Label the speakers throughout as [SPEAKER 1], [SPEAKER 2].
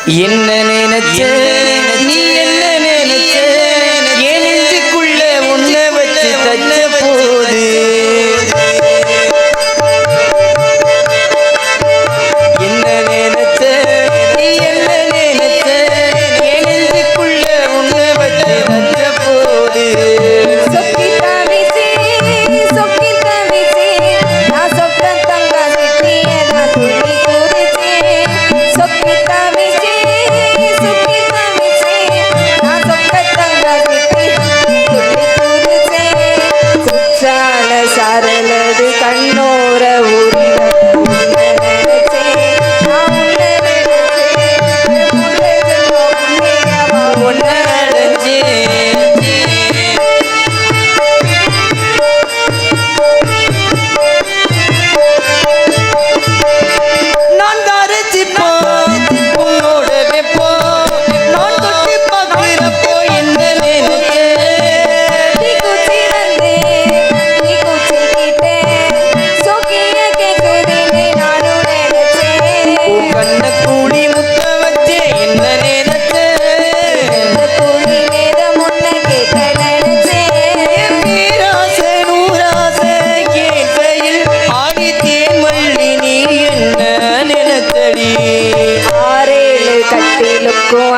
[SPEAKER 1] என்ன நினைச்ச நீ என்ன நினைச்ச என் நெஞ்சுக்குள்ள உன்னை வச்சு தச்ச போது என்ன நினைச்ச நீ என்ன நினைச்ச என் நெஞ்சுக்குள்ள உன்னை வச்சு தச்ச போது
[SPEAKER 2] சாரலது கண்ணோர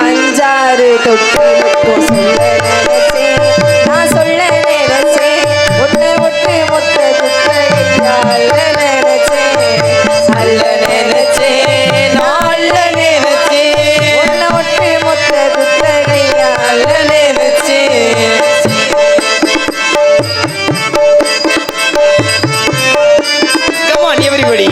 [SPEAKER 2] அஞ்சாறு தொட்டிலுக்கும் சொல்ல நினைச்சே நான் சொல்ல நினைச்சே ஒட்டு ஒட்டு மொத்த குத்தையா அல்ல நினைச்சே அல்ல நினைச்சே நல்ல நினைச்சே ஒன்ன ஒட்டு மொத்த குத்தையா அல்ல நினைச்சே
[SPEAKER 1] Come on everybody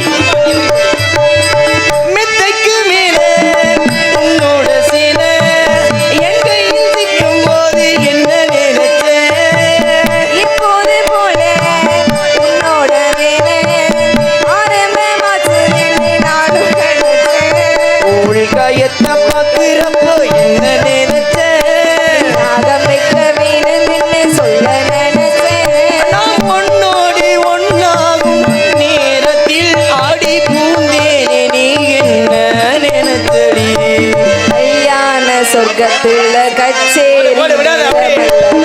[SPEAKER 1] பாக்குறப்போ என்ன நினைச்ச
[SPEAKER 2] நாகம் வைக்க வேணும்னு சொல்ல நினைச்சேன்
[SPEAKER 1] நான் உன்னோடு ஒன்னாகும் நேரத்தில் ஆடி பூந்தேனே நீ என்ன நினைச்சடி
[SPEAKER 2] கல்யாண சொர்க்கத்துல கச்சேரி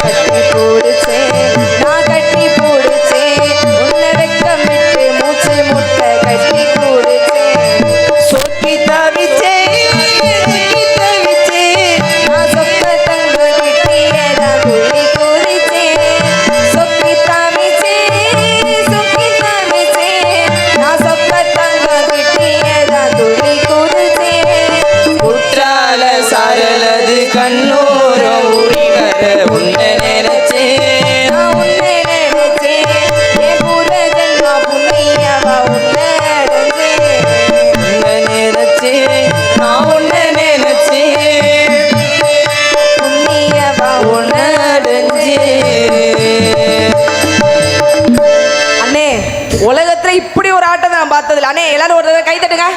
[SPEAKER 2] கட்டி போடுச்சேன் நான் கட்டி போடுச்சேன் உன்னை வெக்கமிட்டு மூச்சு முட்டை கட்டி போடுச்சேன்
[SPEAKER 1] சொக்கி தவிச்சே சாரலது கண்ணோர ஊறி வர உன்னை நினைச்சே
[SPEAKER 2] உன்னை நினைச்சே என் பூர ஜன்மா புண்ணியவா உன்னை
[SPEAKER 1] நினைச்சே நான் உன்னை நினைச்சே
[SPEAKER 2] புண்ணியவா
[SPEAKER 1] உன்னை அடைஞ்சே.
[SPEAKER 2] அண்ணே உலகத்துல இப்படி ஒரு ஆட்டம் நான் பார்த்ததில்ல. அண்ணே எல்லாரும் ஒரு தடவை கை தட்டுங்க.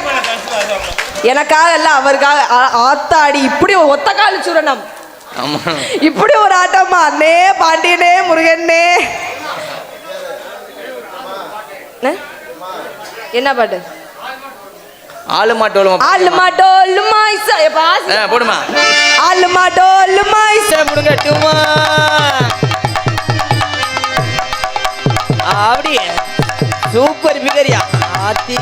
[SPEAKER 2] எனக்காக இல்ல அவருக்காக. ஆத்தாடி இப்படி ஒத்த காலு சூரணம் இப்படி ஒரு ஆட்டமா அண்ணே பாண்டியனே முருகனே. என்ன பாட்டு?
[SPEAKER 1] ஆளுமா டோலுமா
[SPEAKER 2] ஆளுமா டோலுமா இசை
[SPEAKER 1] போடுமா
[SPEAKER 2] ஆளுமா டோலுமா இசை
[SPEAKER 1] முடுங்கட்டுமா அப்படியே சூப்பர் பிகரியா ஆத்தி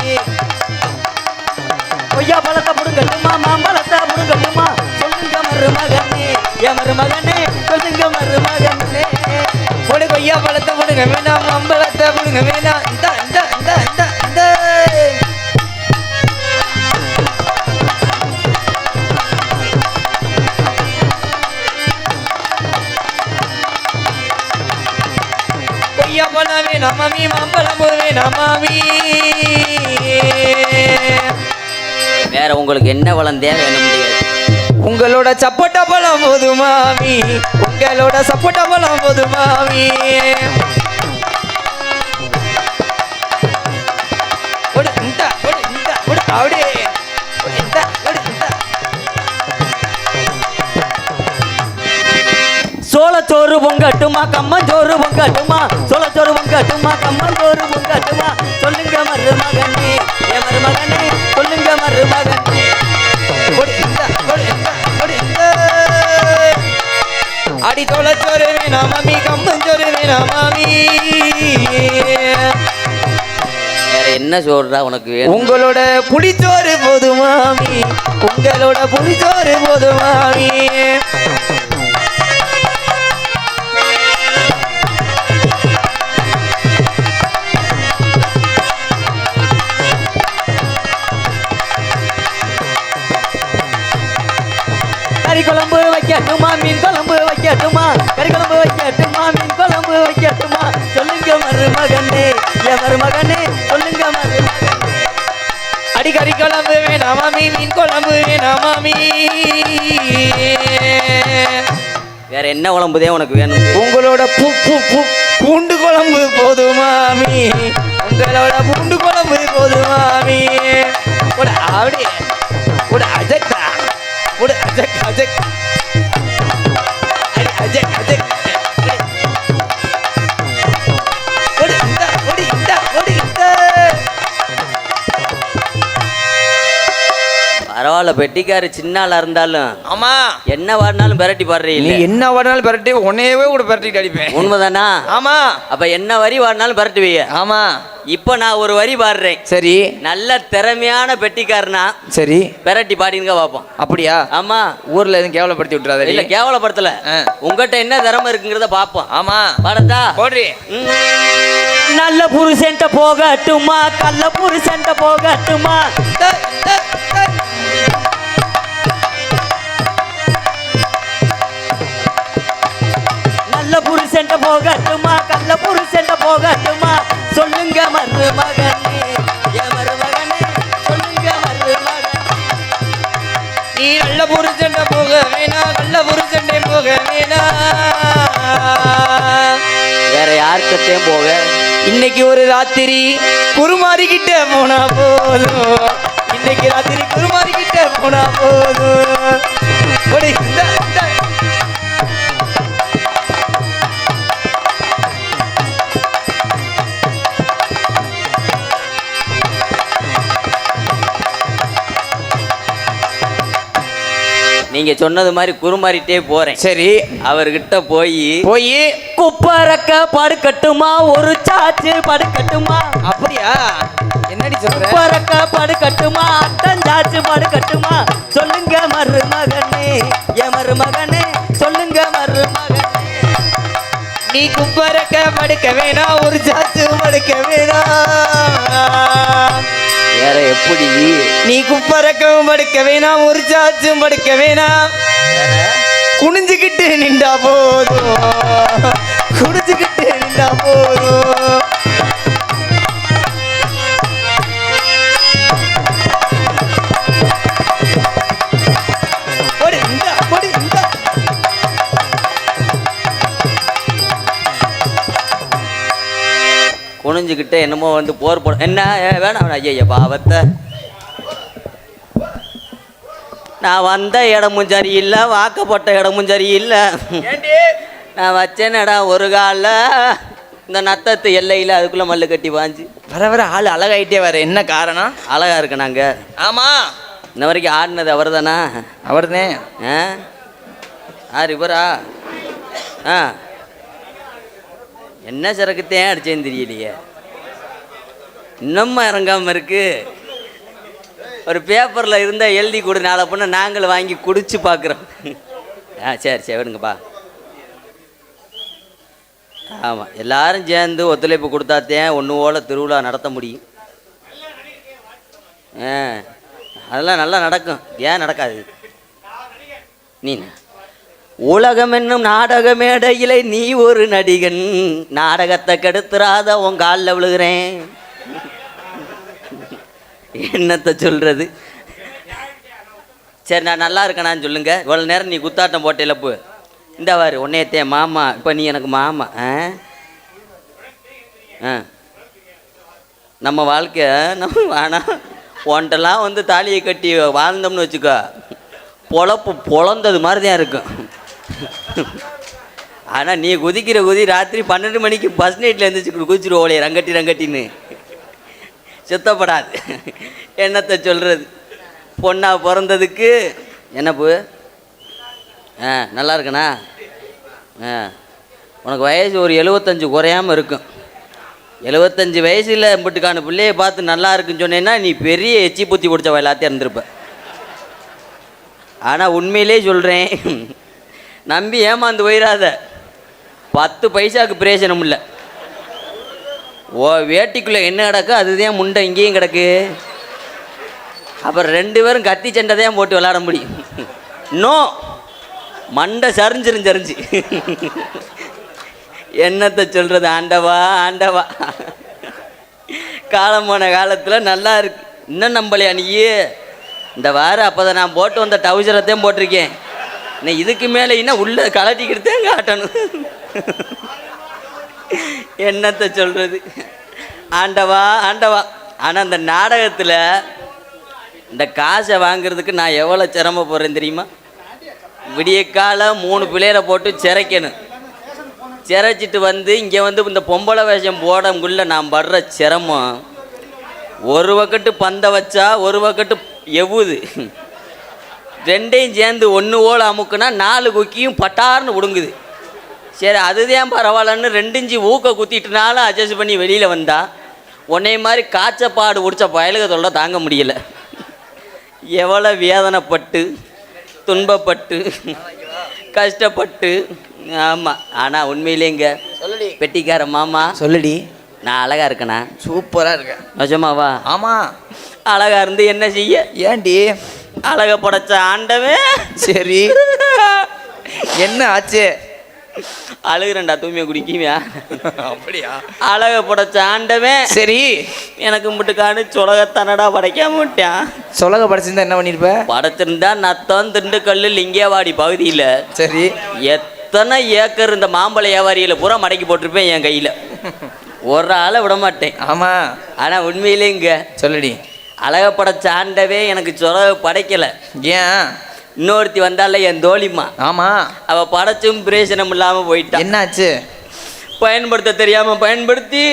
[SPEAKER 3] கொய்யா பழத்தை முடுங்கட்டுமா மாம்பழத்தை முடுங்கட்டுமா சொல்லுங்க மருமகனே என் மருமகனே சொல்லுங்க மருமகனே
[SPEAKER 1] போடு கொய்யா பழத்தை போடுங்க வேணாம் மாம்பழத்தை போடுங்க வேணாம் இந்த இந்த இந்த இந்த இந்த கொய்யா பழம் வேணாம் மாமி மாம்பழம் வேணாம் மாமி.
[SPEAKER 3] வேற உங்களுக்கு என்ன வளம் தேவை என்ன முடியாது.
[SPEAKER 1] உங்களோட சப்போட்டா பழம் போது மாமி உங்களோட சப்போட்டா பழம் போது மாமி. அப்படியே
[SPEAKER 3] சோளச்சோறு பொங்கட்டுமா கம்மஞ்சோறு பொங்கட்டுமா சோளச்சோறு பொங்கட்டுமா கம்மஞ்சோறு பொங்கட்டுமா சொல்லுங்க மருமகனே என் மருமகனே சொல்லுங்க மருமகனே.
[SPEAKER 1] அடி தொலைச்சோறு வேணா மாமி கம்பஞ்சோறு வேணா மாமி
[SPEAKER 3] வேற என்ன சொல்றா உனக்கு வேணும்?
[SPEAKER 1] உங்களோட புளிச்சோறு போது மாமி உங்களோட புளிச்சோறு போது மாமி
[SPEAKER 3] கறி குழம்பு வைக்கட்டுமா மீன் குழம்பு வைக்கட்டுமா கறி குழம்பு வைக்கட்டுமா மீன் குழம்பு வைக்கட்டுமா சொல்லுங்க மருமகனே என் மருமகனே சொல்லுங்க மருமகனே.
[SPEAKER 1] அடி கறி குழம்பு வேணா மாமி மீன் குழம்பு வேணா மாமி
[SPEAKER 3] வேற என்ன குழம்புதே உனக்கு வேணும்?
[SPEAKER 1] உங்களோட பூண்டு குழம்பு போது மாமி உங்களோட பூண்டு குழம்பு போது மாமி ஒரு அப்படியே ஒரு அஜக்தா ஒரு அஜக் அஜக் அடி அஜக் அஜக் ஒரு இந்த ஒரு இந்த ஒரு இந்த
[SPEAKER 3] பரவாயில்ல, பெட்டிக்காரு சின்ன ஆளா இருந்தாலும்
[SPEAKER 1] ஆமா
[SPEAKER 3] என்ன வாடினாலும் பெரட்டி பாடுறீ
[SPEAKER 1] நீ
[SPEAKER 3] இல்ல?
[SPEAKER 1] என்ன வாடினாலும் பெரட்டி உன்னையவே கூட பெரட்டிட்டு அடிப்பேன்
[SPEAKER 3] உண்மைதானா?
[SPEAKER 1] ஆமா
[SPEAKER 3] அப்ப என்ன வரி வாடினாலும் பெரட்டுவீங்க.
[SPEAKER 1] ஆமா
[SPEAKER 3] இப்ப நான் ஒரு வரி பாடுறேன்.
[SPEAKER 1] சரி
[SPEAKER 3] நல்ல திறமையான பெட்டிக்காரனா
[SPEAKER 1] சரி
[SPEAKER 3] பெரட்டி பாடிங்க பாப்போம்.
[SPEAKER 1] அப்படியா
[SPEAKER 3] ஆமா,
[SPEAKER 1] ஊர்ல எதுவும் கேவலப்படுத்தி விட்டுறாத
[SPEAKER 3] இல்ல கேவலப்படுத்தல. உங்ககிட்ட என்ன திறமை இருக்குங்கிறத பாப்போம்.
[SPEAKER 1] ஆமா
[SPEAKER 3] பாடத்தா
[SPEAKER 1] போடுறி
[SPEAKER 3] நல்ல புருஷன்ட்ட போகட்டுமா கள்ள புருஷன்ட்ட போகட்டுமா நல்ல புருஷன்ட்ட போகட்டுமா கள்ள புருஷன்ட்ட போகட்டுமா சொல்லுங்க மருமகனே என் மருமகனே சொல்லுங்க மருமகனே.
[SPEAKER 1] நீ நல்ல புருஷன் போக வேணா நல்ல புருஷன் போக வேணா
[SPEAKER 3] வேற யாருக்கத்தையும் போக
[SPEAKER 1] இன்னைக்கு ஒரு ராத்திரி குருமாரிக்கிட்ட போனா போதும் இன்னைக்கு ராத்திரி குருமாரிக்கிட்ட போனா போதும் ஒடி, இந்த, இந்த.
[SPEAKER 3] நீங்க சொன்னது மாதிரி குறுமாறிட்டே போறேன்.
[SPEAKER 1] சரி
[SPEAKER 3] அவர்கிட்ட போய்
[SPEAKER 1] போய்
[SPEAKER 3] குப்பரக்க படுக்கட்டுமா ஒரு சாச்சு படுக்கட்டுமா
[SPEAKER 1] அப்படியா என்னடி சொல்ற
[SPEAKER 3] குப்பரக்க படுக்கட்டுமா அட்டஞ்சாச்சு படுக்கட்டுமா சொல்லுங்க மருமகனே என் மருமகனே சொல்லுங்க மருமகனே.
[SPEAKER 1] நீ குப்பரக்க படுக்க வேணா ஒரு சாச்சு படுக்க வேணா
[SPEAKER 3] வேற எப்படி
[SPEAKER 1] நீ குப்பரக்கவும் படுக்க வேணாம் ஒரு சாச்சும் படுக்க வேணாம் குனிஞ்சுக்கிட்டு நின்றா போதும் குனிஞ்சுக்கிட்டு நின்றா போதும் போடு, இந்தா, போடு, இந்தா.
[SPEAKER 3] குனிஞ்சுக்கிட்ட என்னமோ வந்து போர் போட என்ன வேணாம் ஐயா பாவத்தை நான் வந்த இடமும் சரியில்லை வாக்கப்பட்ட இடமும் சரியில்லை நான் வச்சேன் இடம் ஒரு காலில் இந்த நத்தத்து எல்லையில் அதுக்குள்ளே மல்லு கட்டி வாஞ்சி
[SPEAKER 1] வர வர ஆள் அழகாயிட்டே வர என்ன காரணம்
[SPEAKER 3] அழகா இருக்கு நாங்கள்
[SPEAKER 1] ஆமா
[SPEAKER 3] இன்ன வரைக்கும் ஆடினது அவர் தானா
[SPEAKER 1] அவர்தான்
[SPEAKER 3] ஆ யார் இவரா ஆ என்ன சரக்குத்தையும் அடிச்சேன்னு தெரியலையே இன்னும் இறங்காமல் இருக்கு ஒரு பேப்பரில் இருந்தால் எழுதி கொடு நாளை பொண்ணு நாங்கள் வாங்கி குடிச்சு பார்க்குறோம் ஆ சரி சரி விடுங்கப்பா ஆமாம் எல்லாரும் சேர்ந்து ஒத்துழைப்பு கொடுத்தாத்தேன் ஒன்று போல திருவிழா நடத்த முடியும் ஆ அதெல்லாம் நல்லா நடக்கும் ஏன் நடக்காது நீ உலகம் என்னும் நாடக மேடையிலே நீ ஒரு நடிகன் நாடகத்தை கெடுத்துறாத உன் காலில் விழுகிறேன் என்னத்தை சொல்றது சரி நான் நல்லா இருக்கேனான்னு சொல்லுங்க இவ்வளோ நேரம் நீ குத்தாட்டம் போட்டேல போ இந்த வாரு உன்னையத்தே மாமா இப்போ நீ எனக்கு மாமா ஆ ஆ நம்ம வாழ்க்கை நம்ம வேணாம் ஒன்ட்டெல்லாம் வந்து தாலியை கட்டி வாழ்ந்தோம்னு வச்சுக்கோ பொழப்பு பொழந்தது மாதிரி தான் இருக்கும் ஆனால் நீ குதிக்கிற குதி ராத்திரி 12 மணிக்கு பஸ் நைட்டில் இருந்துச்சு குதிச்சிருவோலே ரங்கட்டி ரங்கட்டின்னு சுத்தப்படாது என்னத்தை சொல்கிறது பொண்ணா பிறந்ததுக்கு என்ன பூ ஆ நல்லா இருக்கண்ணா உனக்கு வயசு ஒரு 75 குறையாமல் இருக்கும். 75 வயசில் இம்பிட்டுக்கான பிள்ளையை பார்த்து நல்லா இருக்குன்னு சொன்னேன்னா நீ பெரிய எச்சி புத்தி பிடிச்ச எல்லாத்தையும் இருந்திருப்ப. ஆனால் உண்மையிலே சொல்கிறேன், நம்பி ஏமாந்து போயிடாத. 10 பைசாவுக்கு பிரயோஜனம் இல்லை. ஓ வேட்டிக்குள்ளே என்ன கிடக்கு அதுதான் முண்டை இங்கேயும் கிடக்கு. அப்புறம் 2 பேரும் கத்தி சண்டை தான் போட்டு விளாட முடியும். நோ, மண்டை சரிஞ்சு என்னத்தை சொல்கிறது? ஆண்டவா ஆண்டவா, காலம் போன காலத்தில் நல்லா இருக்கு. இன்னும் நம்பலையா நீயே? இந்த வாரம் அப்போ தான் நான் போட்டு வந்த டவுசரத்தையும் போட்டிருக்கேன். இன்னும் இதுக்கு மேலே இன்னும் உள்ளே கலட்டிக்கிட்டுதான் காட்டணும். என்னத்தை சொல்கிறது? ஆண்டவா ஆண்டவா. ஆனால் அந்த நாடகத்தில் இந்த காசை வாங்கிறதுக்கு நான் எவ்வளோ சிரமப்படுறேன் தெரியுமா? விடிய காலம் 3 பிள்ளையரை போட்டு சிறைக்கணும். சிறைச்சிட்டு வந்து இங்கே வந்து இந்த பொம்பளை வேஷம் போடக்குள்ள நான் படுற சிரமம். ஒரு பக்கெட்டு பந்தை வச்சா ஒரு பக்கெட்டு எவ்வுது, 2ஐயும் சேர்ந்து 1 ஓலை அமுக்குனா 4 கொக்கியும் பட்டார்னு விடுங்குது. சரி அதுதான் பரவாயில்லன்னு 2 இஞ்சி ஊக்க குத்திட்டுனாலும் அட்ஜஸ்ட் பண்ணி வெளியில் வந்தா உன்னை மாதிரி காய்ச்சப்பாடு உடிச்ச பயலுக தொல்லை தாங்க முடியலை. எவ்வளோ வேதனைப்பட்டு துன்பப்பட்டு கஷ்டப்பட்டு. ஆமாம். ஆனால் உண்மையிலேங்க
[SPEAKER 1] சொல்லுடி
[SPEAKER 3] பெட்டிக்கார மாமா,
[SPEAKER 1] சொல்லுடி.
[SPEAKER 3] நான் அழகா இருக்கேனா?
[SPEAKER 1] சூப்பராக இருக்கேன்.
[SPEAKER 3] நிஜமாவா?
[SPEAKER 1] ஆமாம்.
[SPEAKER 3] அழகா இருந்து என்ன செய்ய?
[SPEAKER 1] ஏன்டி?
[SPEAKER 3] அழக படைச்ச ஆண்டவே.
[SPEAKER 1] சரி என்ன ஆச்சு?
[SPEAKER 3] அழுகுறேன்டா தூய்மையை குடிக்குவியா?
[SPEAKER 1] அப்படியா?
[SPEAKER 3] அழக படைச்ச ஆண்டவே
[SPEAKER 1] சரி
[SPEAKER 3] எனக்கு முட்டுக்கானு சொலகத்தானடா படைக்காம விட்டான்.
[SPEAKER 1] சொலக படைச்சிருந்தா என்ன பண்ணிருப்ப?
[SPEAKER 3] படைச்சிருந்தா நத்தம் திண்டுக்கல் லிங்கேவாடி பகுதியில்
[SPEAKER 1] சரி
[SPEAKER 3] எத்தனை ஏக்கர் இந்த மாம்பழ வியாபாரியில் பூரா மடக்கி போட்டிருப்பேன் என் கையில். ஒரு ஆளை விட மாட்டேன்.
[SPEAKER 1] ஆமாம்.
[SPEAKER 3] ஆனால் உண்மையிலே இங்க
[SPEAKER 1] சொல்லுடி.
[SPEAKER 3] அழக படைச்ச ஆண்டவே எனக்கு சொலக படைக்கலை.
[SPEAKER 1] ஏன்?
[SPEAKER 3] இன்னொருத்தி வந்தால என் தோழிமா.
[SPEAKER 1] ஆமாம்.
[SPEAKER 3] அவள் படைச்சும் பிரயோஜனம் இல்லாமல் போயிட்டான்.
[SPEAKER 1] என்னாச்சு?
[SPEAKER 3] பயன்படுத்த தெரியாமல் பயன்படுத்தி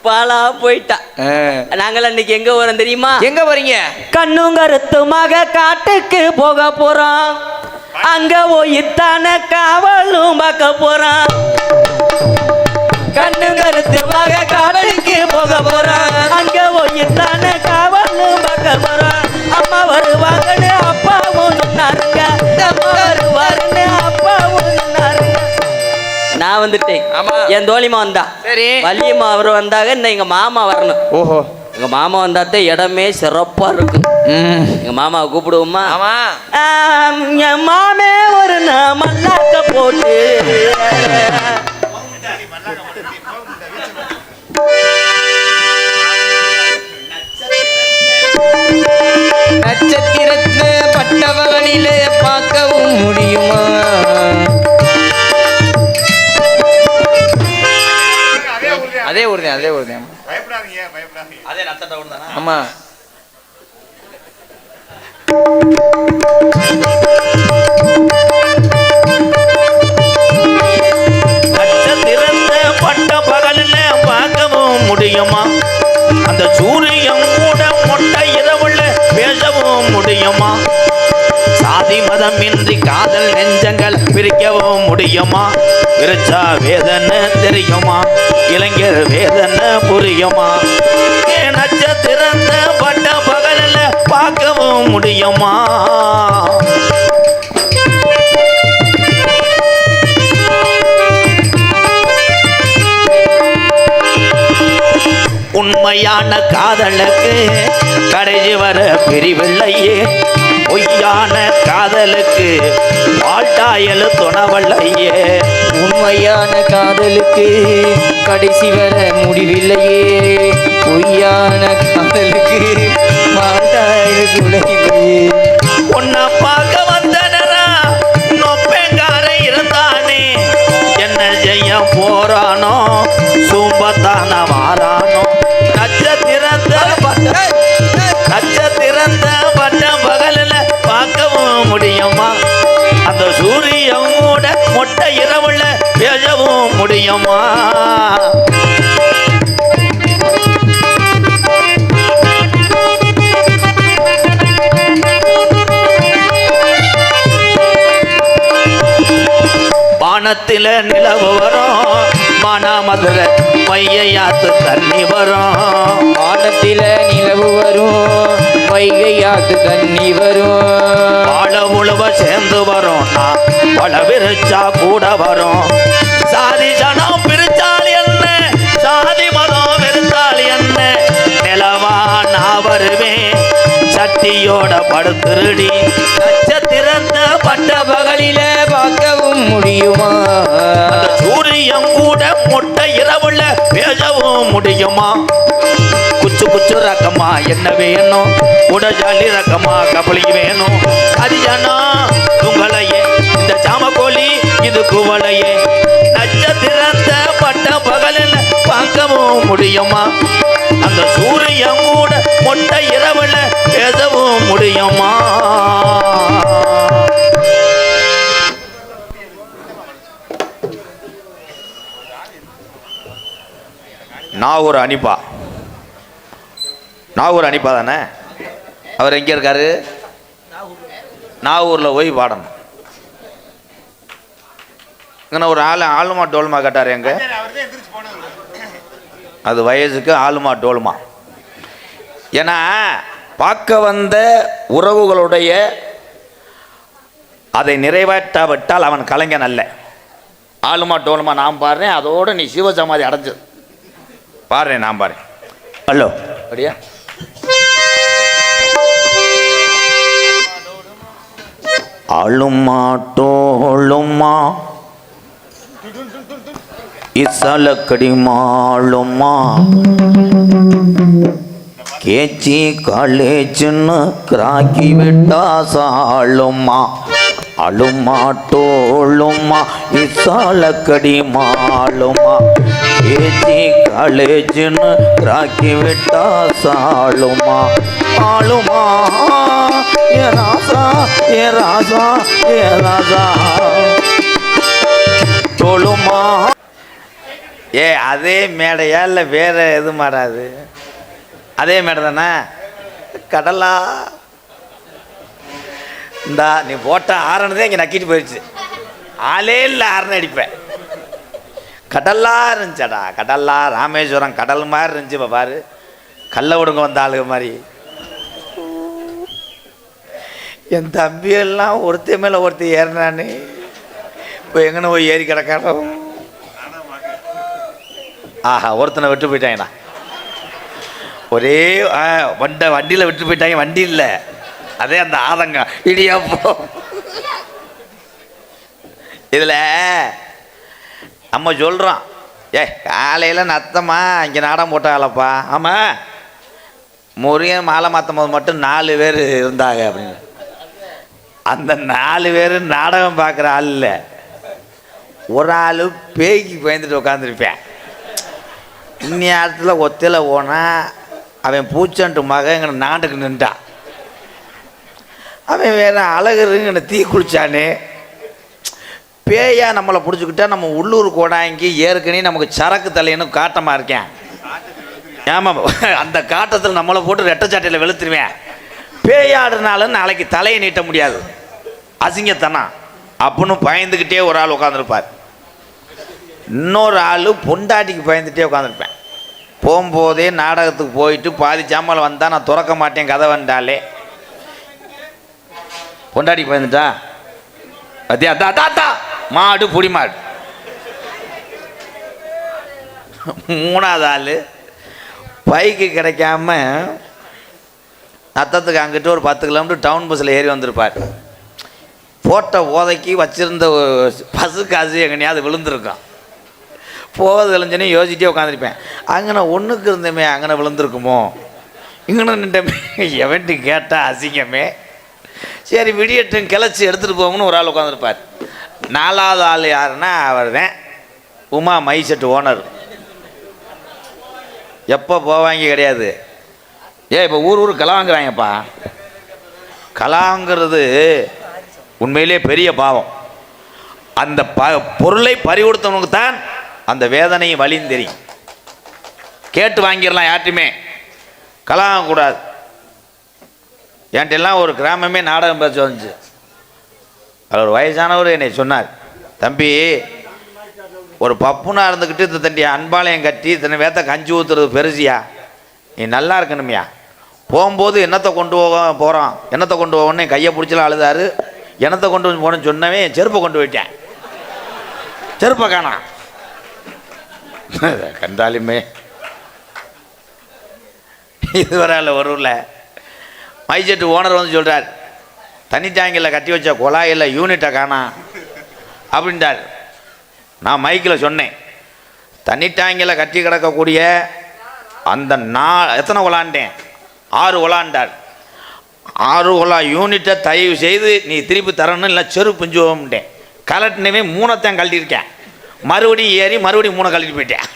[SPEAKER 3] பாலா போயிட்டா. நாங்கள் அன்னைக்கு எங்க போறோம் தெரியுமா?
[SPEAKER 1] எங்க போறீங்க?
[SPEAKER 3] கண்ணும் கருத்துமாக காட்டுக்கு போக போறோம். அங்க போயித்தான காவலும் பார்க்க போறான். கண்ணும் கருத்துமாக காட்டுக்கு போக போறான். அங்க போயித்தான காவலும் பார்க்க போறான். அம்மா வருவாங்கன்னு அப்பாவும் சொன்னாருங்க. அம்மா வருவாருன்னு அப்பாவும் சொன்னாருங்க. நான் வந்துட்டேன்.
[SPEAKER 1] ஆமா.
[SPEAKER 3] என் தோழிமா வந்தா. சரி. வள்ளியம்மா அவர் வந்தாங்க. இன்னும் எங்க மாமா வரணும்.
[SPEAKER 1] ஓஹோ.
[SPEAKER 3] எங்க மாமா வந்தாத்தே இடமே சிறப்பா இருக்கும். எங்க மாமாவை கூப்பிடுவோமா?
[SPEAKER 1] ஆமா.
[SPEAKER 3] என் மாமே ஒரு மல்லாக்க போட்டு
[SPEAKER 1] நட்சத்திரத்து பட்டவகளில பார்க்கவும் முடியுமா? அதே ஊர்தான் அதே ஊர்தான்.
[SPEAKER 3] அதே நட்சத்திர ஊர் தானா?
[SPEAKER 1] ஆமா.
[SPEAKER 4] நட்சத்திரத்தை பட்ட பகலில் பார்க்கவும் முடியுமா? அந்த சூரியன் கூட மொட்டை இரவுல பேசவும் முடியுமா? சாதி மதம் இன்றி காதல் நெஞ்சங்கள் பிரிக்கவும் முடியுமா? பிரிச்சா வேதனை தெரியுமா? இளைஞர் வேதனை புரியுமா? நட்சத்திரத்தை பட்ட பகலில் பார்க்கவும் முடியுமா? உண்மையான காதலுக்கு கடைசி வர பிரிவில்லையே. பொய்யான காதலுக்கு வாழ்த்தாயல் துணவல்லையே.
[SPEAKER 1] உண்மையான காதலுக்கு கடைசி வர முடிவில்லையே. பொய்யான காதலுக்கு வாழ்த்தாயல்லையே.
[SPEAKER 4] உன்னை பார்க்க வந்தனரா நொப்பெங்கார இருந்தானே. என்ன செய்ய போறானோ சூம்பத்தான மாறானோ. நட்சத்திரத்தை பட்ட பகலில் பார்க்கவும் முடியுமா? அந்த சூரியன் கூட மொட்டை இரவுல பேசவும் முடியுமா? வானத்தில நிலவு வரும் மானாமதுரை மையாத்து தண்ணி வரும்
[SPEAKER 1] வானத்தில நிலவு வரும் வைகையாத்து தண்ணி வரும்
[SPEAKER 4] வாழ உழுவ சேர்ந்து வரும் நான் பல விரிச்சா கூட வரும் சாதி ஜனம் பிரிச்சால் என்ன சாதி மதம் விரித்தால் என்ன நிலவா நான் வருவேன் சட்டியோட படுத்துருடி நட்சத்திரத்த பட்ட
[SPEAKER 1] பகலில பார்க்கவும் முடியுமா
[SPEAKER 4] அந்த சூரியன் கூட முட்டை இரவுல பேசவும் முடியுமா குச்சு குச்சு ரக்கமா என்ன வேணும் உடஜாலி ரக்கமா கபலி வேணும் அரியானா உங்களையே இந்த சாமக்கோழி இது குவளையே நட்சத்திரத்த பட்ட பகலில் பார்க்கவும் முடியுமா அந்த சூரியன் கூட முட்டை இரவுல பேசவும் முடியுமா நாகூர் அனிப்பா தானே அவர் எங்கே இருக்காரு நாகூரில் போய் பாடணும் இங்கே ஒரு ஆளுமா டோல்மா கேட்டார் எங்க அது வயசுக்கு ஆளுமா டோல்மா ஏன்னா பார்க்க வந்த உறவுகளுடைய அதை நிறைவேற்றாவிட்டால் அவன் கலைஞன் அல்ல ஆளுமா டோல்மா நான் பாடுறேன் அதோடு நீ சிவசமாதி அடைஞ்சது பாடுறேன் நான் பாடுறேன் ஹலோ அப்படியா ஆளுமா டோலுமா இசலக்கடி மாளுமா கேச்சி காலேஜ்னு கிராக்கி விட்டா சாளுமா அழுமா டோலுமா இசாலக்கடி மாளுமா கேச்சி காலேஜ்னு கிராக்கி விட்டா சாளுமா ஆளுமா ஏ ராசா ஏ ராசா ஏ ராசா டோலுமா ஏ அதே மேடையா இல்லை வேற எது மாறாது அதே மேடை தானே கடலா இந்தா நீ போட்ட ஆரணதே இங்கே நக்கிட்டு போயிடுச்சு ஆளே இல்லை ஆரணை அடிப்பேன் கடலா இருந்துச்சாடா கடலா ராமேஸ்வரம் கடல் மாதிரி இருந்துச்சு இப்போ பாரு கல்ல விடுங்க வந்த ஆளுங்க மாதிரி என் தம்பியெல்லாம் ஒருத்த மேலே ஒருத்த ஏறினான்னு இப்போ எங்கன்னு போய் ஏறி கிடக்கானோ ஆஹா ஒருத்தனை விட்டு போயிட்டாங்கண்ணா ஒரே வண்டியில் விட்டு போயிட்டாங்க வண்டி இல்லை அதே அந்த ஆதங்கம் இடியாப்போ இதில் நம்ம சொல்கிறோம் காலையில் நத்தம்மா இங்கே நாடகம் போட்டாங்களப்பா ஆமாம் முருகன் மாலை மாற்றும் போது மட்டும் 4 பேர் இருந்தாங்க அப்படின்னு அந்த 4 பேர் நாடகம் பார்க்குற ஆள் இல்லை ஒரு ஆள் பேய்க்கு பயந்துட்டு உட்காந்துருப்பேன் இந்நேரத்தில் ஒத்தையில் போனால் அவன் பூச்சன்ட்டு மகன் எங்களை நாட்டுக்கு நின்றான் அவன் வேற அழகுன்னு தீ குளிச்சானே பேயா நம்மளை பிடிச்சிக்கிட்டா நம்ம உள்ளூர் கோடாங்கி ஏற்கனவே நமக்கு சரக்கு தலைன்னு காட்டமாக இருக்கேன் ஆமாம் அந்த காட்டத்தில் நம்மளை போட்டு ரெட்டச்சாட்டையில் வெளுத்துருவேன் பேயாடுனாலும் நாளைக்கு தலையை நீட்ட முடியாது அசிங்கத்தனா அப்படின்னு பயந்துக்கிட்டே ஒரு ஆள் உட்காந்துருப்பார் இன்னொரு ஆள் பொண்டாட்டிக்கு பயந்துகிட்டே உட்காந்துருப்பேன் போகும்போதே நாடகத்துக்கு போயிட்டு பாதி சாம்பல் வந்தால் நான் திறக்க மாட்டேன் கதை வந்தாலே பொண்டாட்டிக்கு பயந்துட்டா அதே தாத்தா மாடு புடி மாடு 3வது ஆள் பைக்கு கிடைக்காம நத்தத்துக்கு அங்கிட்டு ஒரு 10 கிலோமீட்டர் டவுன் பஸ்ஸில் ஏறி வந்திருப்பார் போட்ட ஓதைக்கு வச்சுருந்த பசு காசு எங்கனையாவது விழுந்திருக்கான் போவது விளைஞ்சனே யோசிச்சிட்டே உட்காந்துருப்பேன் அங்கன ஒன்றுக்கு இருந்தமே அங்கன விழுந்திருக்குமோ இங்கன நின்றமே எவன்ட்டு கேட்டால் அசிங்கமே சரி விடியட்டும் கிளச்சி எடுத்துகிட்டு போங்கன்னு ஒரு ஆள் உட்காந்துருப்பார் 4வது ஆள் யாருன்னா அவர் தான் உமா மைசெட்டு ஓனர் எப்போ போவாங்க கிடையாது இப்போ ஊர் கலாங்கிறாங்கப்பா கலாங்கிறது உண்மையிலே பெரிய பாவம் அந்த பொருளை பறிகொடுத்தவனுக்கு தான் அந்த வேதனையும் வலியும் தெரியும் கேட்டு வாங்கிடலாம் யார்ட்டுமே கலாங்கக்கூடாது என்கிட்டெல்லாம் ஒரு கிராமமே நாடகம் பேச வந்துச்சு அதில் ஒரு வயசானவர் என்னை சொன்னார் தம்பி ஒரு பப்புனா இருந்துக்கிட்டு இந்த தண்டி அன்பாளையம் கட்டி இத்தனை வேத்த கஞ்சி ஊற்றுறது பெருசியா? நீ நல்லா இருக்கணுமியா. போகும்போது என்னத்தை கொண்டு போகிறோம், என்னத்தை கொண்டு போகணும்னு கையை பிடிச்சலாம் அழுதாரு. என்னத்தை கொண்டு போகணும்னு சொன்னவே என் செருப்பை கொண்டு போயிட்டேன். செருப்பை காணா கண்டாலுமே. இது வரால ஒரு ஊரில் மைசெட்டு ஓனர் வந்து சொல்கிறார், தண்ணி டேங்கில் கட்டி வச்ச குழாயில் யூனிட்டை காணா அப்படின்ட்டார். நான் மைக்கில் சொன்னேன், தண்ணி டேங்கில் கட்டி கிடக்கக்கூடிய அந்த எத்தனை குழாண்டேன்? 6 குழாண்டார். 6 குழா யூனிட்டை தயவு செய்து நீ திருப்பி தரணும், இல்லை செருப்பு பிஞ்சுவோம்ட்டேன். கலட்டினவே 3 கழட்டியிருக்கேன். மறுபடியும் ஏறி மறுபடியும் 3 கழட்டி போயிட்டேன்.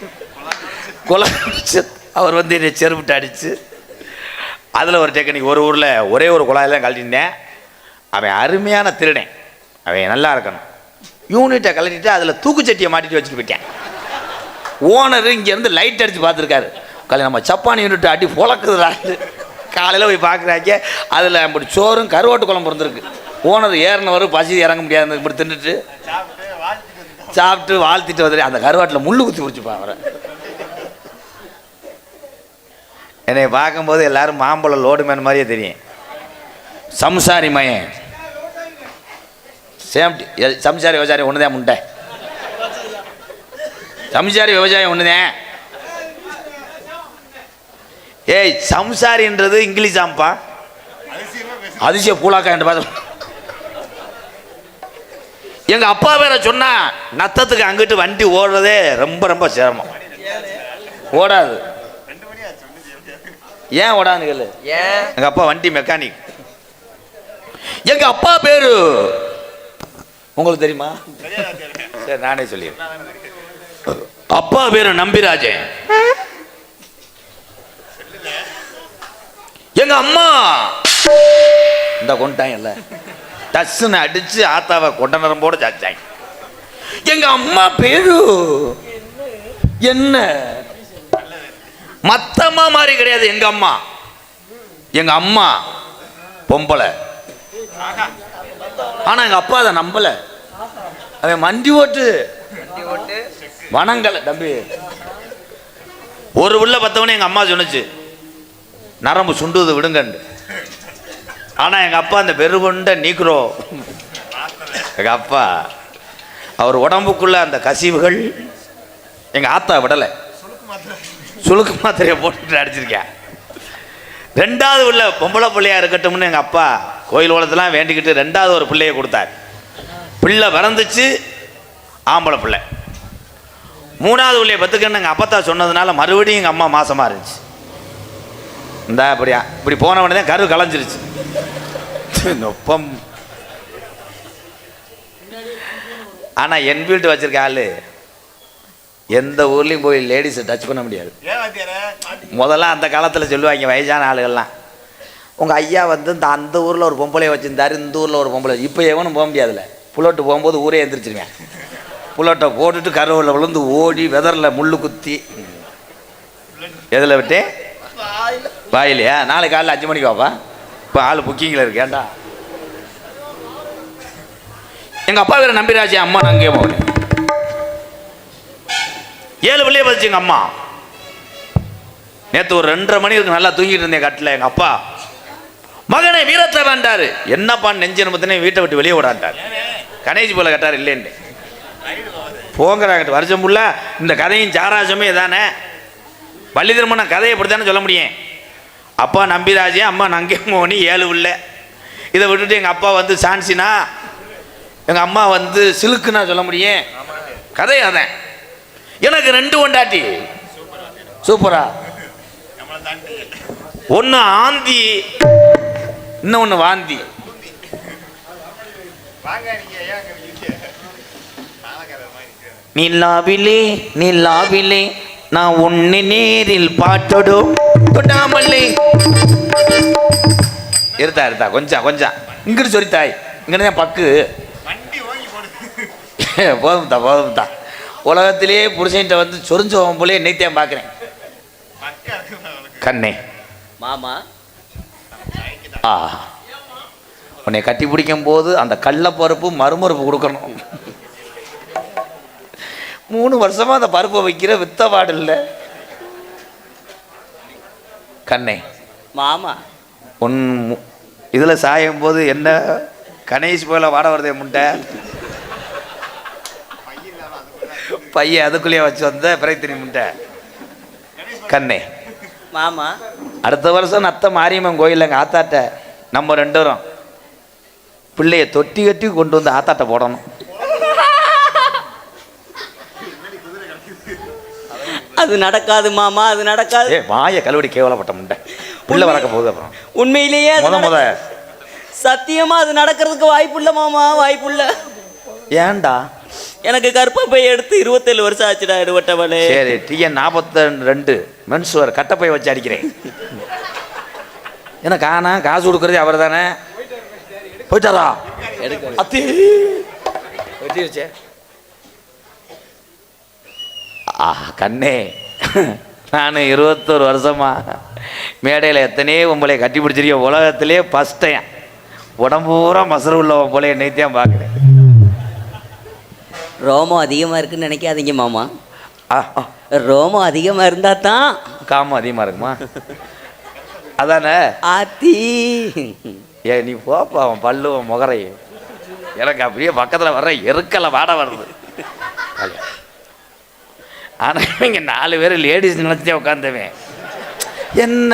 [SPEAKER 4] குழா அவர் வந்து என்னை செருப்பிட்டு அடித்து அதில் ஒரு டெக்னிக். ஒரு ஊரில் ஒரே ஒரு குழாயில் தான் கழட்டினேன். அவன் அருமையான திருடேன், அவன் நல்லா இருக்கணும். யூனிட்டை கழட்டிட்டு அதில் தூக்குச்சட்டியை மாட்டிட்டு வச்சுட்டு போயிட்டேன். ஓனர் இங்கேருந்து லைட் அடித்து பார்த்துருக்காரு. நம்ம சப்பானி யூனிட் அடி பொழக்குதுடாரு. காலையில் போய் பார்க்குறாங்க, அதில் அப்படி சோறும் கருவாட்டு குழம்பு இருந்திருக்கு. ஓனர் ஏறினவர் பசி இறங்க முடியாது, இப்படி தின்னுட்டு சாப்பிட்டு வாழ்த்திட்டு வந்து அந்த கருவாட்டில் முள்ளு குத்தி பிடிச்சிப்பா அவரை. என்னை பார்க்கும்போது எல்லாரும் மாம்பழம் லோடு மேன் மாதிரியே தெரியும். சம்சாரி மயன் சேம்டி. சம்சாரி விவசாயம் ஒன்று தான் முண்டை. சம்சாரி விவசாயம் ஒன்று தான். ஏய், சம்சாரின்றது இங்கிலீஷ் ஆம்பா, அதிசய பூலாக்கா என்று பார்த்து. எங்கள் அப்பா வேற சொன்னா நத்தத்துக்கு அங்கிட்டு வண்டி ஓடுறதே ரொம்ப ரொம்ப சிரமம், ஓடாது. ஏன் ஓடாது கேளு.
[SPEAKER 1] ஏன்?
[SPEAKER 4] எங்கள் அப்பா வண்டி மெக்கானிக். எங்கள் அப்பா பேரு உங்களுக்கு தெரியுமா? சரி, நானே சொல்லிடுறேன். அப்பா பேரு நம்பிராஜன். எங்க அம்மா இந்த கொண்டாங்கல்ல, டஸ்ன்னு அடிச்சு ஆத்தாவை கொண்ட நரம்போட சாச்சாங்க. எங்க அம்மா பேரு என்ன? மத்தம்மா மாதிரி கிடையாது எங்க அம்மா. எங்க அம்மா பொம்பளை, ஆனா எங்க அப்பா அதை நம்பல. அவன் மண்டி ஓட்டு வனங்கல தம்பி. ஒரு உள்ள பத்தவனே எங்க அம்மா சொன்னுச்சு, நரம்பு சுண்டுவது விடுங்கண்டு. ஆனா எங்க அப்பா அந்த பெருகொண்ட நீக்கிறோ, எங்க அப்பா அவர் உடம்புக்குள்ள அந்த கசிவுகள் எங்க ஆத்தா விடலை. சுளுக்கு மாத்திரையை போட்டுட்டு அடிச்சிருக்கேன். 2வது உள்ள பொம்பளை பிள்ளையா இருக்கட்டும்னு எங்க அப்பா கோயில் உலகத்தெல்லாம் வேண்டிக்கிட்டு 2வது ஒரு பிள்ளையை கொடுத்தார். பிள்ளை பிறந்துச்சு, ஆம்பளை பிள்ளை. 3வது பிள்ளையை பத்துக்கன்னு எங்கள் அப்பத்தா சொன்னதுனால மறுபடியும் எங்கள் அம்மா மாசமாக இருந்துச்சு. இந்த அப்படியா இப்படி போனவனே தான் கரு கலைஞ்சிருச்சு. நொப்பம். ஆனால் என் வீட்டு வச்சிருக்க ஆள் எந்த ஊர்லேயும் போய் லேடிஸை டச் பண்ண முடியாது. முதல்ல அந்த காலத்தில் சொல்லுவாங்க வயசான ஆளுகள்லாம், உங்கள் ஐயா வந்து அந்த ஊரில் ஒரு பொம்பளையை வச்சுருந்தாரு, இந்த ஊரில் ஒரு பொம்பளை. இப்போ எவனும் போக முடியாதுல்ல. புல்லோட்டு போகும்போது ஊரே எந்திரிச்சிருவேன். புல்லோட்டை போட்டுட்டு கருவில் விழுந்து ஓடி வெதரில் முள்ளு குத்தி. எதில் விட்டேன்? வாயிலையா? நாளைக்கு காலையில் 5 மணிக்கு வாப்பா. இப்போ ஆள் புக்கிங்கில் இருக்கேன்டா. எங்கள் அப்பா வேறு நம்பிராஜன், அம்மா நான் அங்கேயே போனேன். 7 பிள்ளைய பதிச்சு எங்கள் அம்மா. நேற்று ஒரு 2:30 மணி இருக்கு, நல்லா தூங்கிட்டு இருந்தேன் கட்டில். எங்கள் அப்பா, மகனே வீரத்தை வேண்டாரு. என்னப்பான்னு நெஞ்சு பத்தினே வீட்டை விட்டு வெளியே விடாண்டார். கணேஜி போல கட்டார் இல்லைன்னு போங்கிறாங்கிட்ட வருஷம் புள்ள. இந்த கதையும் சாராசமே தானே, பள்ளி திருமண கதையை இப்படித்தானே சொல்ல முடியும். அப்பா நம்பிராஜே, அம்மா நங்கே மோனி, 7 பிள்ளை. இதை விட்டுட்டு எங்கள் அப்பா வந்து சான்சினா, எங்கள் அம்மா வந்து சிலுக்குன்னா சொல்ல முடியும். கதை அதான். எனக்கு 2 கொண்டாட்டி சூப்பரா. ஒன்று ஆந்தி, இன்னொன்று வாந்தி. நிலாவிலே நிலாவிலே நான் உன்னை நேரில் பாட்டோடும் தொட்டாமல்லே. இருத்தா கொஞ்சம் கொஞ்சம் இங்கிட்டு சொல்லித்தாய், இங்கே பக்கு. போதும்தா. உலகத்திலே புருஷன்ட்ட வந்து சொரிஞ்சவன் போலே என்னைத்தான் பார்க்குறேன். கண்ணே
[SPEAKER 3] மாமா,
[SPEAKER 4] உன்னை கட்டி பிடிக்கும் போது அந்த கடலப்பருப்பு மறுமறுப்பு கொடுக்கணும். 3 வருஷமா அந்த பருப்பை வைக்கிற வித்த பாடு இல்லை. கண்ணே
[SPEAKER 3] மாமா
[SPEAKER 4] உன் இதில் சாயும் போது என்ன கணேஷ் போல வாட வருதே முட்டை பையன் அதுக்குள்ளேயே வச்சு வந்த பிறகு முட்டை. கண்ணே
[SPEAKER 3] மாமா
[SPEAKER 4] அடுத்த வருஷம் நத்த மாரியம்மன் கோயிலில் எங்கள் ஆத்தாட்ட நம்ம 2 பேரும் பிள்ளைய தொட்டி கட்டி கொண்டு வந்து ஆத்தாட்ட போடணும்.
[SPEAKER 3] அது நடக்காது மாமா, அது நடக்காது.
[SPEAKER 4] வாய கழுவடி கேவலப்பட்ட முண்டை பிள்ளை வளர்க்க போகுது. அப்புறம்
[SPEAKER 3] உண்மையிலேயே முத சத்தியமா அது நடக்கிறதுக்கு வாய்ப்பு இல்லை மாமா, வாய்ப்பு இல்லை.
[SPEAKER 4] ஏன்டா?
[SPEAKER 3] எனக்கு கற்பப்பை எடுத்து 27 வருஷம் ஆச்சுடா எடுவட்டவளே.
[SPEAKER 4] சரி TN 42 மென்சுவர் கட்டப்பை வச்சு அடிக்கிறேன். என்ன காணா காசு கொடுக்கறது அவர் தானே. போயிட்டாரா? அத்தி வச்சிருச்சே. கண்ணே நான் 21 வருஷமா மேடையில் எத்தனையோ உங்களை கட்டி பிடிச்சிருக்கேன். உலகத்திலே ஃபஸ்ட் டைம் உடம்பூரா மசரு உள்ள போல என்னைத்தான் பார்க்குறேன்.
[SPEAKER 3] ரோமம் அதிகமாக இருக்குன்னு நினைக்காதீங்க மாமா. ரோமம் அதிகமாக இருந்தால் தான்
[SPEAKER 4] காமம் அதிகமாக இருக்குமா? அதானே
[SPEAKER 3] ஆத்தி.
[SPEAKER 4] நீ போப்பா அவன் பல்லுவன் முகரை எனக்கு அப்படியே பக்கத்தில் வர்ற எருக்கலை வாட வருது. ஆனால் இங்கே 4 பேர் லேடிஸ் நினச்சே உட்காந்துவேன். என்ன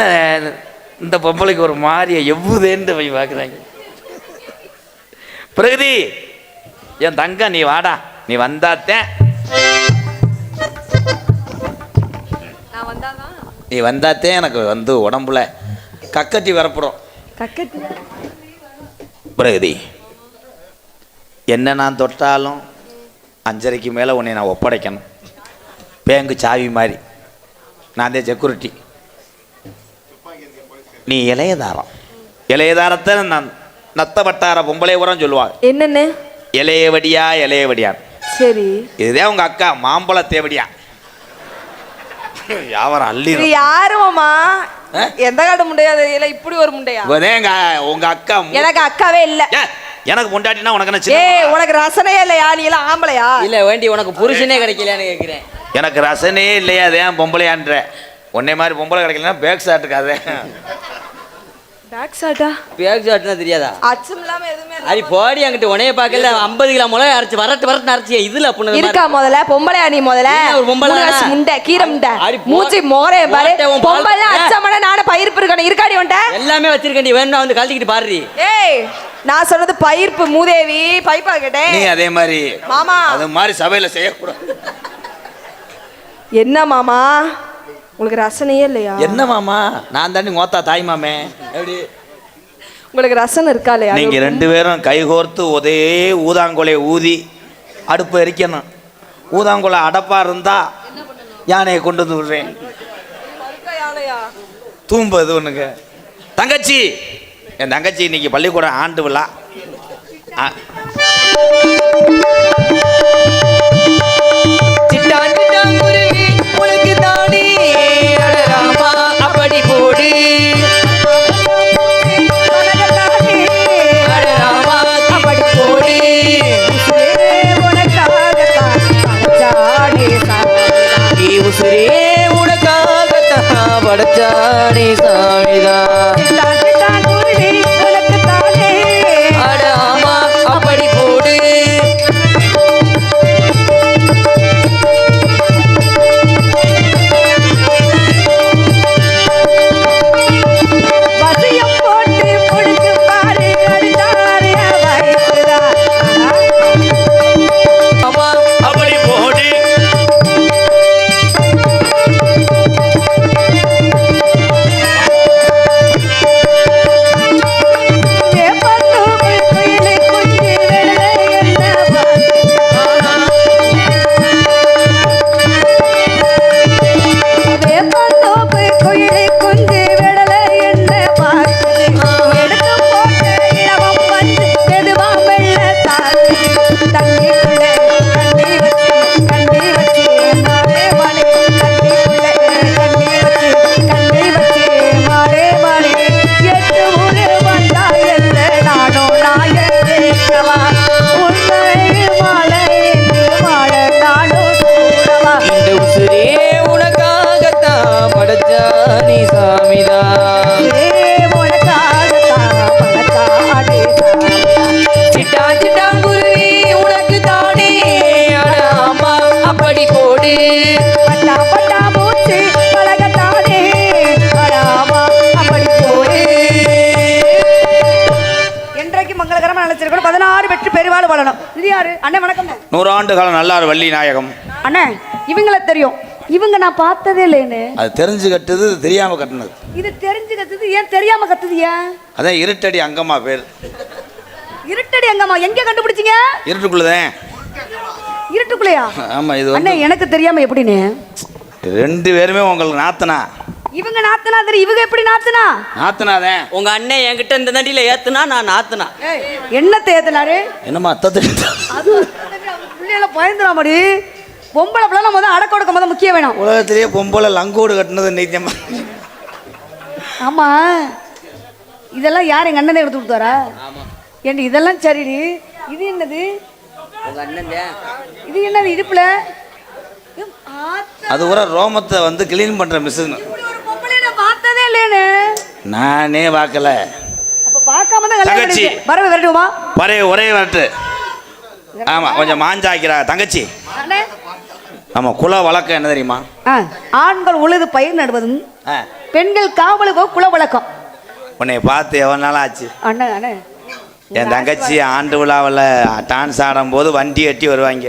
[SPEAKER 4] இந்த பொம்பளைக்கு ஒரு மாதிரியை எவ்வுதேன்னு போய் பார்க்குறாங்க. பிரகதி என் தங்க நீ வாடா, நீ வந்தாத்தேன். நீ வந்தாத்தே எனக்கு வந்து உடம்புல கக்கட்டி வரப்புறோம். பிரகதி என்ன நான் தொட்டாலும் 5:30க்கு மேலே உன்னை நான் ஒப்படைக்கணும். பேங்கு சாவி மாதிரி நான் தான் செக்யூரிட்டி. நீ இளையதாரம். இளையதாரத்தை நான் நத்த வட்டார பொம்பளை உரம் சொல்லுவாங்க.
[SPEAKER 2] என்னென்ன
[SPEAKER 4] இளையவடியா இளையவடியான்.
[SPEAKER 2] சரி
[SPEAKER 4] இதுதான் உங்க அக்கா மாம்பழ தேவடியா. யாவரம் அள்ளி
[SPEAKER 2] யாருமாமா? எந்த காட்டு முண்டையா? இல்ல இப்படி ஒரு முண்டையா?
[SPEAKER 4] உங்க அக்கா.
[SPEAKER 2] எனக்கு அக்காவே இல்ல.
[SPEAKER 4] எனக்கு முண்டாட்டினா உனக்கு என்ன?
[SPEAKER 2] ஏய் உனக்கு ரசனையே இல்லையா? நீ எல்லாம் ஆம்பளையா?
[SPEAKER 3] இல்ல வேண்டி உனக்கு புருஷனே கிடைக்கலையான்னு கேட்கிறேன்.
[SPEAKER 4] எனக்கு ரசனையே இல்லையா? அதேன் பொம்பளையான்ற. உன்னை மாதிரி பொம்பளை கிடைக்கலன்னா பேக் ஷாட் இருக்காது.
[SPEAKER 2] பேக் ஷாட்டா?
[SPEAKER 3] பேக் ஷாட்னா தெரியாதா?
[SPEAKER 2] அச்சம் இல்லாம எதுமே
[SPEAKER 3] அடி போடி அங்கிட்டு உனைய பார்க்கல 50 கிலோ மிளகா அரைச்சு வரட்டு அரைச்சி இதுல அப்படி
[SPEAKER 2] இருக்கா? முதல்ல பொம்பளையா நீ? முதல்ல
[SPEAKER 3] ஒரு பொம்பளை
[SPEAKER 2] முண்டை கீரை முண்டை மூச்சி மோரே பாரு. பொம்பளை அச்சமன நானே பயிர்ப்பு இருக்கணும். இருக்காடி உன்ட்ட
[SPEAKER 3] எல்லாமே வச்சிருக்கேன். வேணும்னா வந்து கழட்டிக்கிட்டு பாருடி.
[SPEAKER 2] ஏய் நான் சொல்றது பயிர்ப்பு மூதேவி பைப்பா கேட்டேன்.
[SPEAKER 4] நீ அதே மாதிரி
[SPEAKER 2] மாமா
[SPEAKER 4] அது மாதிரி சபையில செய்யக்கூடாது.
[SPEAKER 2] என்ன மாமா உங்களுக்கு ரசனையே இல்லையா?
[SPEAKER 4] என்ன மாமா? நான் தாண்டி கோத்தா தாய் மாமே. எப்படி
[SPEAKER 2] உங்களுக்கு ரசனை இருக்கா இல்லையா?
[SPEAKER 4] நீங்க 2 பேரும் கைகோர்த்து ஒரே ஊதாங்கொலையை ஊதி அடுப்பு எரிக்கணும். ஊதாங்கொலை அடப்பா இருந்தா யானையை கொண்டு வந்து விடுறேன். தூம்பது ஒண்ணுங்க. தங்கச்சி என் தங்கச்சி இன்னைக்கு பள்ளிக்கூடம் ஆண்டு விழா.
[SPEAKER 1] அப்படி போடு உசுரே உனக்காகத்தான் படைச்சானே சாமிதா. அடாமா அப்படி போடு.
[SPEAKER 2] கிடைச்சிருக்கணும், 16 வெற்றி பெருவாள் வாழணும். இது யாரு அண்ணே? வணக்கம்.
[SPEAKER 4] 100 ஆண்டு காலம் நல்லார் வள்ளி நாயகம்.
[SPEAKER 2] அண்ணே இவங்கள தெரியும், இவங்க நான் பார்த்ததே இல்லைன்னு.
[SPEAKER 4] அது தெரிஞ்சு கட்டுது, தெரியாம கட்டுனது.
[SPEAKER 2] இது தெரிஞ்சு கத்துது, ஏன் தெரியாம கத்துது? ஏன்
[SPEAKER 4] அதான் இருட்டடி அங்கம்மா பேர்.
[SPEAKER 2] இருட்டடி அங்கம்மா எங்க கண்டுபிடிச்சீங்க?
[SPEAKER 4] இருட்டுக்குள்ளதான்.
[SPEAKER 2] இருட்டுக்குள்ளையா?
[SPEAKER 4] ஆமா. இது
[SPEAKER 2] அண்ணே எனக்கு தெரியாம எப்படின்னு?
[SPEAKER 4] 2 பேருமே உங்களுக்கு நாத்தனா.
[SPEAKER 2] இவங்க நாத்தனா தெரியும், இவங்க எப்படி நாத்தனா?
[SPEAKER 3] நாத்தனாதான். உங்க அண்ணன் என்கிட்ட இந்த தண்டியில ஏத்துனா நான் நாத்துனா.
[SPEAKER 2] என்னத்தை ஏத்துனாரு?
[SPEAKER 4] என்னம்மா அத்தத்தை
[SPEAKER 2] அது பிள்ளைகள பயந்துடாமடி. பொம்பளை பிள்ளை நம்ம தான் அடக்க ஒடுக்க முக்கியம் வேணும்.
[SPEAKER 4] உலகத்திலேயே பொம்பளை லங்கோடு கட்டினது நிச்சயமா.
[SPEAKER 2] ஆமா இதெல்லாம் யார்? எங்க அண்ணனை எடுத்து கொடுத்தாரா? ஏண்டி இதெல்லாம் சரிடி. இது என்னது?
[SPEAKER 3] உங்க அண்ணன்.
[SPEAKER 2] இது என்னது இடுப்புல?
[SPEAKER 4] அது ஒரு ரோமத்தை வந்து கிளீன் பண்ற மிஷின்.
[SPEAKER 2] பார்த்ததே இல்லைன்னு.
[SPEAKER 4] நானே பார்க்கல.
[SPEAKER 2] அப்ப பார்க்காம தான் கல்யாணம்
[SPEAKER 4] தங்கச்சி.
[SPEAKER 2] பண்ணிருக்கேன். வரவே வரட்டுமா?
[SPEAKER 4] ஒரே வரட்டு. ஆமா கொஞ்சம் மாஞ்சாக்கிறா தங்கச்சி.
[SPEAKER 2] அண்ணே
[SPEAKER 4] ஆமா குல வழக்கம் என்ன தெரியுமா?
[SPEAKER 2] ஆண்கள் உழுது பயிர் நடுவதும்,
[SPEAKER 4] ஆ.
[SPEAKER 2] பெண்கள் காவலுக்கு குல வழக்கம்.
[SPEAKER 4] உன்னை பார்த்து எவ்வளோ நாள் ஆச்சு?
[SPEAKER 2] அண்ணே அண்ணே
[SPEAKER 4] என் தங்கச்சி ஆண்டு விழாவில் டான்ஸ் ஆடும்போது வண்டி கட்டி வருவாங்க.